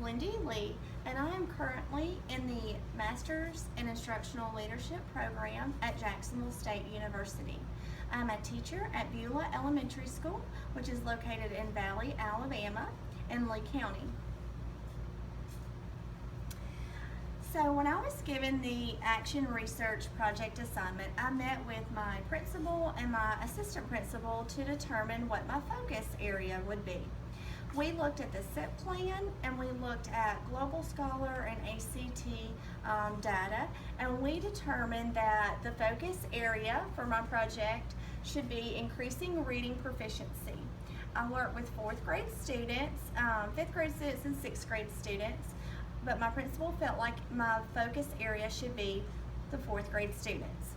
Lindy Lee, and I am currently in the Master's in Instructional Leadership program at Jacksonville State University. I'm a teacher at Beulah Elementary School, which is located in Valley, Alabama, in Lee County. So when I was given the action research project assignment, I met with my principal and my assistant principal to determine what my focus area would be. We looked at the SIP plan and we looked at Global Scholar and ACT data, and we determined that the focus area for my project should be increasing reading proficiency. I worked with 4th grade students, 5th grade students, and 6th grade students, but my principal felt like my focus area should be the 4th grade students.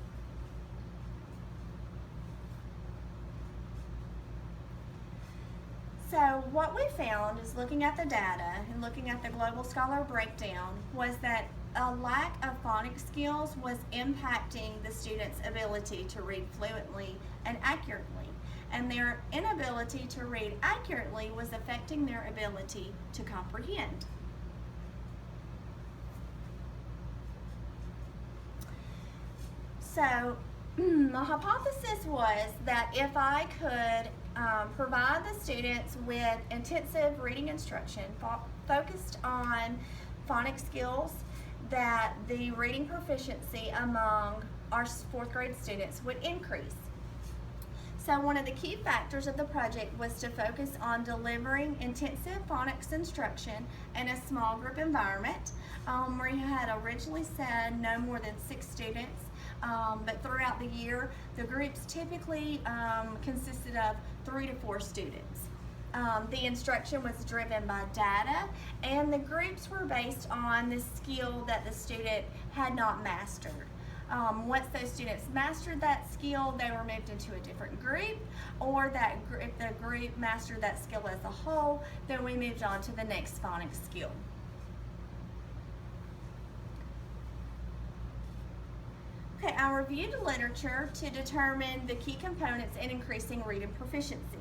So what we found is, looking at the data and looking at the Global Scholar breakdown, was that a lack of phonics skills was impacting the students' ability to read fluently and accurately, and their inability to read accurately was affecting their ability to comprehend. So my hypothesis was that if I could provide the students with intensive reading instruction focused on phonics skills, that the reading proficiency among our 4th grade students would increase. So one of the key factors of the project was to focus on delivering intensive phonics instruction in a small group environment. We had originally said no more than 6 students, but throughout the year, the groups typically consisted of 3 to 4 students. The instruction was driven by data, and the groups were based on the skill that the student had not mastered. Once those students mastered that skill, they were moved into a different group, or if the group mastered that skill as a whole, then we moved on to the next phonics skill. Okay, I reviewed literature to determine the key components in increasing reading proficiency.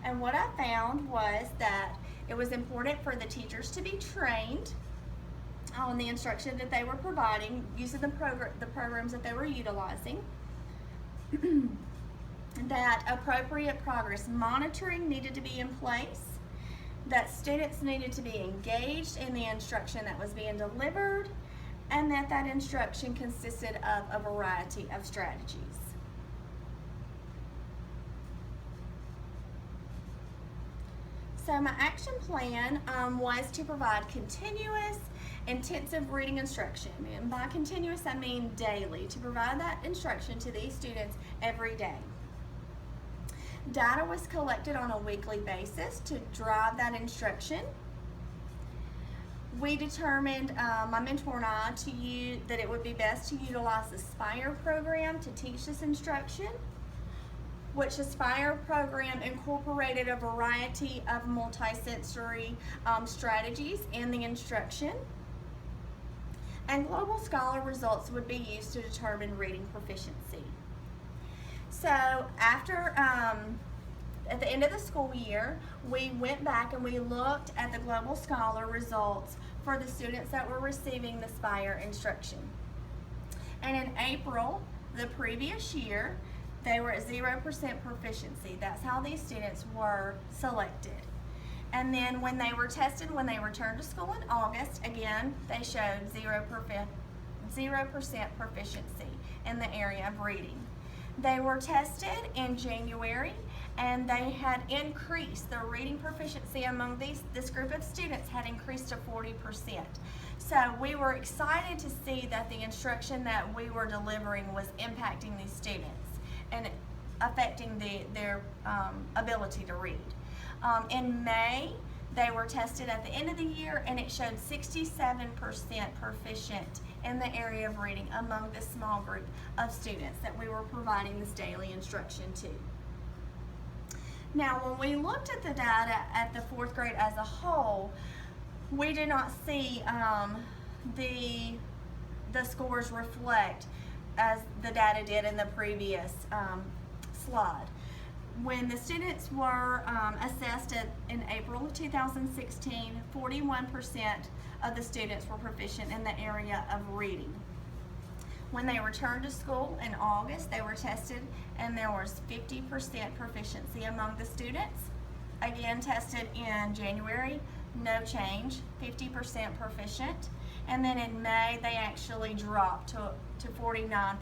And what I found was that it was important for the teachers to be trained on the instruction that they were providing, using the programs that they were utilizing, that appropriate progress monitoring needed to be in place, that students needed to be engaged in the instruction that was being delivered, and that instruction consisted of a variety of strategies. So my action plan was to provide continuous, intensive reading instruction. And by continuous, I mean daily, to provide that instruction to these students every day. Data was collected on a weekly basis to drive that instruction. We determined, my mentor and I, that it would be best to utilize the SPIRE program to teach this instruction, which the SPIRE program incorporated a variety of multisensory strategies in the instruction. And Global Scholar results would be used to determine reading proficiency. So after, at the end of the school year, we went back and we looked at the Global Scholar results for the students that were receiving the SPIRE instruction. And in April, the previous year, they were at 0% proficiency. That's how these students were selected. And then when they were tested, when they returned to school in August, again, they showed 0% proficiency in the area of reading. They were tested in January, and they had increased, their reading proficiency among this group of students had increased to 40%. So we were excited to see that the instruction that we were delivering was impacting these students and affecting their ability to read. In May, they were tested at the end of the year, and it showed 67% proficient in the area of reading among this small group of students that we were providing this daily instruction to. Now, when we looked at the data at the 4th grade as a whole, we did not see the scores reflect as the data did in the previous slide. when the students were assessed in April of 2016, 41% of the students were proficient in the area of reading. When they returned to school in August, they were tested and there was 50% proficiency among the students. Again, tested in January, no change, 50% proficient. And then in May, they actually dropped to 49%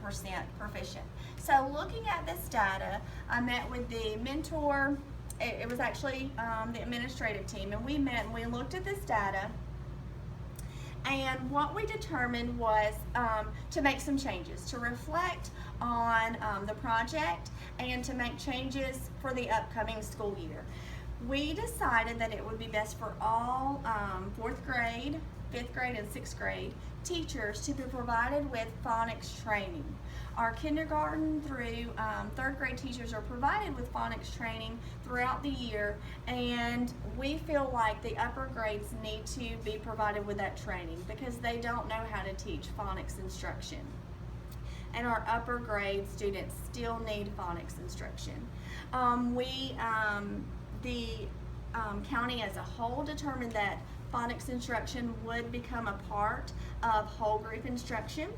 proficient. So looking at this data, I met with the mentor. It was actually the administrative team, and we met and we looked at this data. And what we determined was to make some changes, to reflect on the project and to make changes for the upcoming school year. We decided that it would be best for all 4th grade, 5th grade, and 6th grade teachers to be provided with phonics training. Our kindergarten through 3rd grade teachers are provided with phonics training throughout the year, and we feel like the upper grades need to be provided with that training because they don't know how to teach phonics instruction. And our upper grade students still need phonics instruction. The county as a whole determined that phonics instruction would become a part of whole group instruction,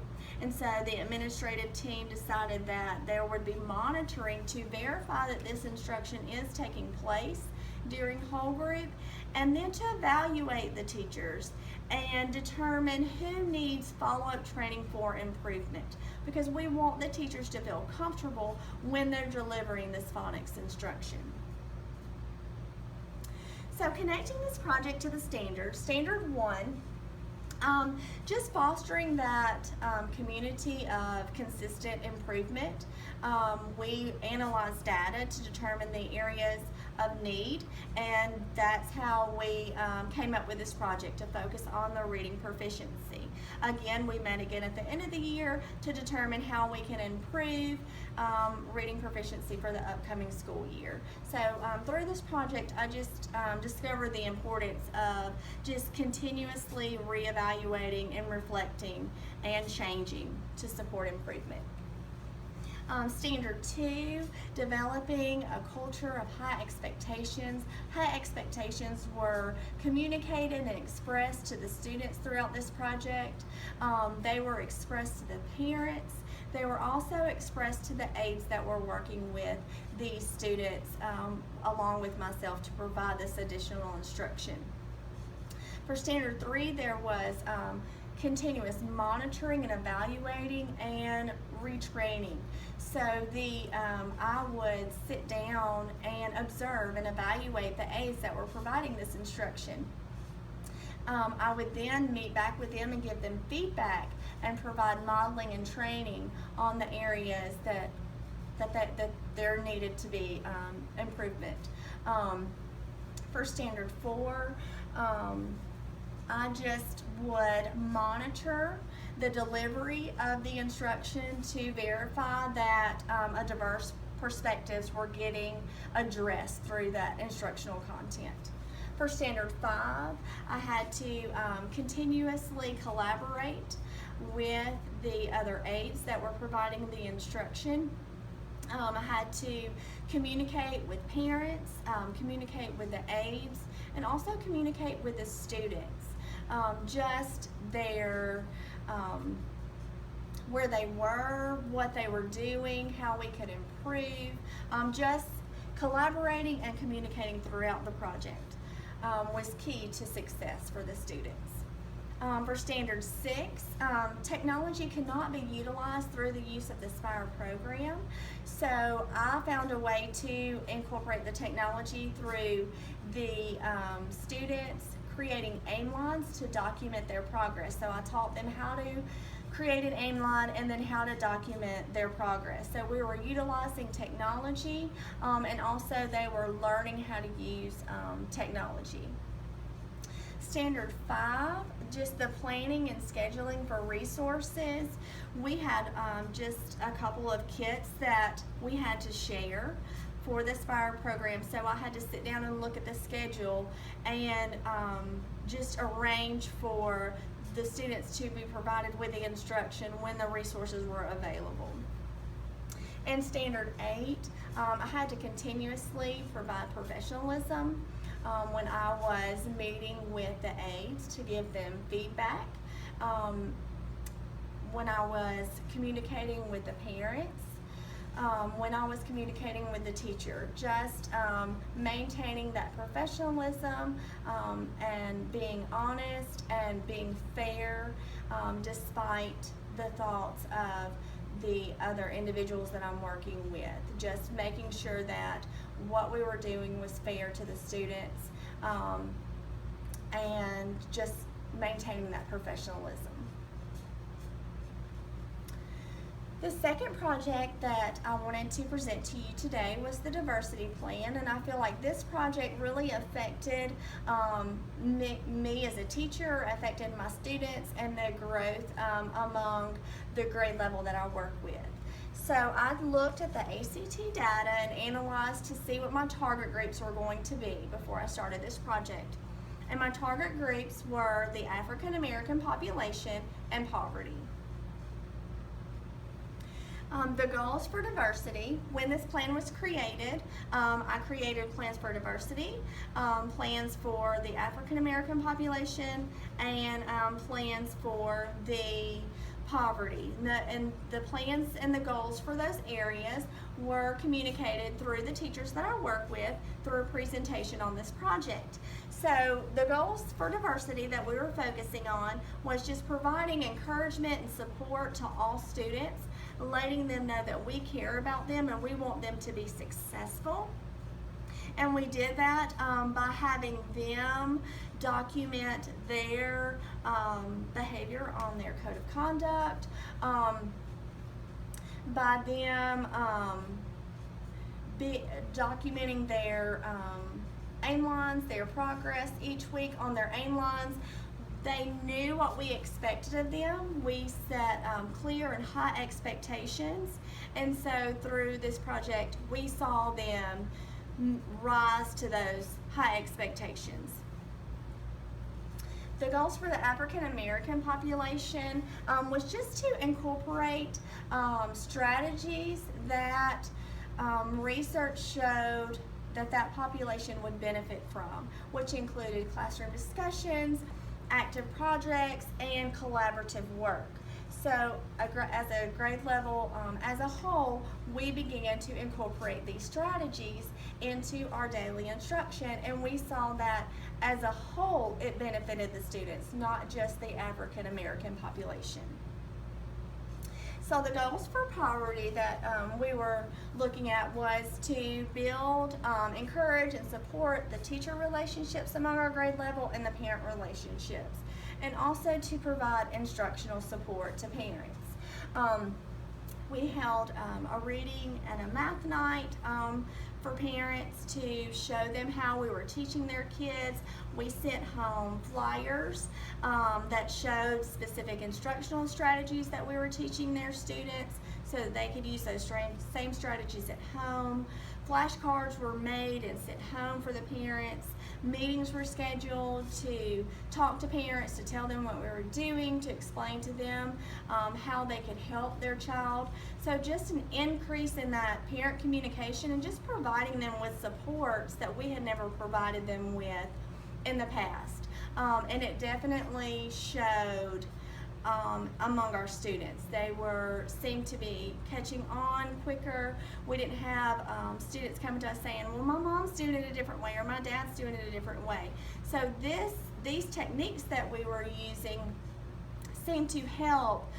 and so the administrative team decided that there would be monitoring to verify that this instruction is taking place during whole group, and then to evaluate the teachers and determine who needs follow-up training for improvement, because we want the teachers to feel comfortable when they're delivering this phonics instruction. So connecting this project to the Standard 1, just fostering that community of consistent improvement. We analyzed data to determine the areas of need, and that's how we came up with this project to focus on the reading proficiency. Again, we met again at the end of the year to determine how we can improve reading proficiency for the upcoming school year. So through this project, I just discovered the importance of just continuously reevaluating and reflecting and changing to support improvement. Standard 2, developing a culture of high expectations. High expectations were communicated and expressed to the students throughout this project. They were expressed to the parents. They were also expressed to the aides that were working with these students along with myself to provide this additional instruction. For Standard 3, there was continuous monitoring and evaluating and retraining. So I would sit down and observe and evaluate the aides that were providing this instruction. I would then meet back with them and give them feedback and provide modeling and training on the areas that there needed to be improvement. For Standard 4, I just would monitor the delivery of the instruction to verify that a diverse perspectives were getting addressed through that instructional content. For Standard 5, I had to continuously collaborate with the other aides that were providing the instruction. I had to communicate with parents, communicate with the aides, and also communicate with the students. Just their where they were, what they were doing, how we could improve. Just collaborating and communicating throughout the project was key to success for the students. For Standard 6, technology cannot be utilized through the use of the SPIRE program. So I found a way to incorporate the technology through the students creating aim lines to document their progress. So I taught them how to create an aim line and then how to document their progress. So we were utilizing technology and also they were learning how to use technology. Standard 5, just the planning and scheduling for resources. We had just a couple of kits that we had to share for the SPIRE program, so I had to sit down and look at the schedule and just arrange for the students to be provided with the instruction when the resources were available. In Standard 8, I had to continuously provide professionalism when I was meeting with the aides to give them feedback, when I was communicating with the parents, when I was communicating with the teacher, just maintaining that professionalism and being honest and being fair, despite the thoughts of the other individuals that I'm working with. Just making sure that what we were doing was fair to the students, and just maintaining that professionalism. The second project that I wanted to present to you today was the diversity plan, and I feel like this project really affected me as a teacher, affected my students, and the growth among the grade level that I work with. So I looked at the ACT data and analyzed to see what my target groups were going to be before I started this project. And my target groups were the African American population and poverty. The goals for diversity, when this plan was created, I created plans for diversity, plans for the African American population, and plans for the poverty. And the plans and the goals for those areas were communicated through the teachers that I work with through a presentation on this project. So the goals for diversity that we were focusing on was just providing encouragement and support to all students, letting them know that we care about them and we want them to be successful. And we did that by having them document their behavior on their code of conduct, by them documenting their aim lines, their progress each week on their aim lines. They knew what we expected of them. We set clear and high expectations, and so through this project we saw them rise to those high expectations. The goals for the African American population was just to incorporate strategies that research showed that population would benefit from, which included classroom discussions, active projects, and collaborative work. So as a grade level as a whole, we began to incorporate these strategies into our daily instruction, and we saw that as a whole it benefited the students, not just the African American population. So the goals for poverty that we were looking at was to build, encourage, and support the teacher relationships among our grade level and the parent relationships, and also to provide instructional support to parents. We held a reading and a math night for parents to show them how we were teaching their kids. We sent home flyers that showed specific instructional strategies that we were teaching their students so that they could use those same strategies at home. Flashcards were made and sent home for the parents. Meetings were scheduled to talk to parents, to tell them what we were doing, to explain to them how they could help their child. So just an increase in that parent communication and just providing them with supports that we had never provided them with in the past. And it definitely showed among our students. They seemed to be catching on quicker. We didn't have students coming to us saying, well, my mom's doing it a different way or my dad's doing it a different way. So these techniques that we were using seemed to help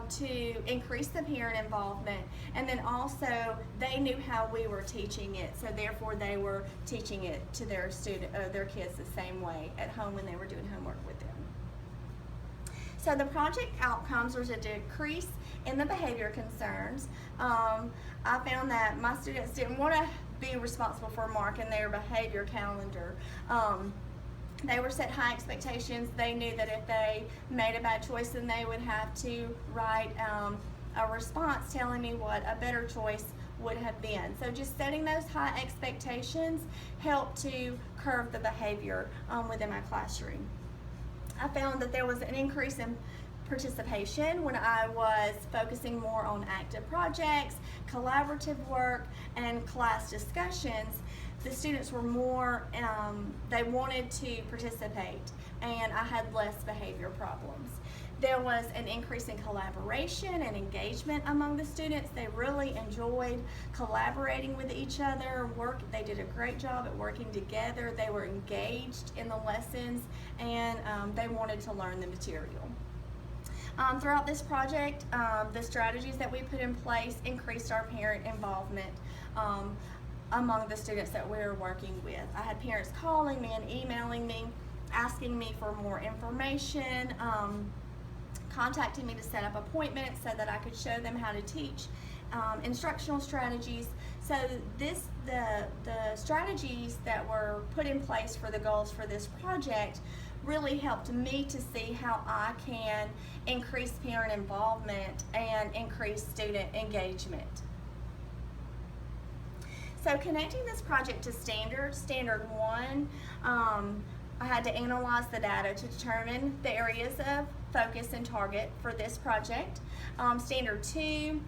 to increase the parent involvement, and then also they knew how we were teaching it, so therefore they were teaching it to their kids the same way at home when they were doing homework with them. So the project outcomes was a decrease in the behavior concerns. I found that my students didn't want to be responsible for marking their behavior calendar. They were set high expectations. They knew that if they made a bad choice, then they would have to write a response telling me what a better choice would have been. So just setting those high expectations helped to curb the behavior within my classroom. I found that there was an increase in participation when I was focusing more on active projects, collaborative work, and class discussions. The students were more, they wanted to participate, and I had less behavior problems. There was an increase in collaboration and engagement among the students. They really enjoyed collaborating with each other. They did a great job at working together. They were engaged in the lessons, and they wanted to learn the material. Throughout this project, the strategies that we put in place increased our parent involvement among the students that we were working with. I had parents calling me and emailing me, asking me for more information, contacting me to set up appointments so that I could show them how to teach instructional strategies. So the strategies that were put in place for the goals for this project really helped me to see how I can increase parent involvement and increase student engagement. So connecting this project to Standard 1, I had to analyze the data to determine the areas of focus and target for this project. Standard 2,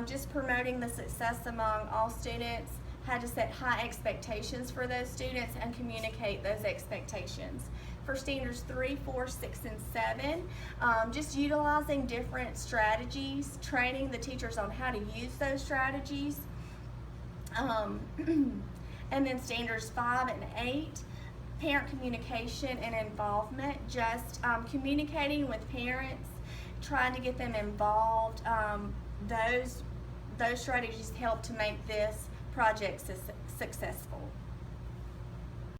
just promoting the success among all students, had to set high expectations for those students and communicate those expectations. For Standards 3, 4, 6, and 7, just utilizing different strategies, training the teachers on how to use those strategies. And then Standards 5 and 8, parent communication and involvement, just communicating with parents, trying to get them involved. Those strategies help to make this project successful.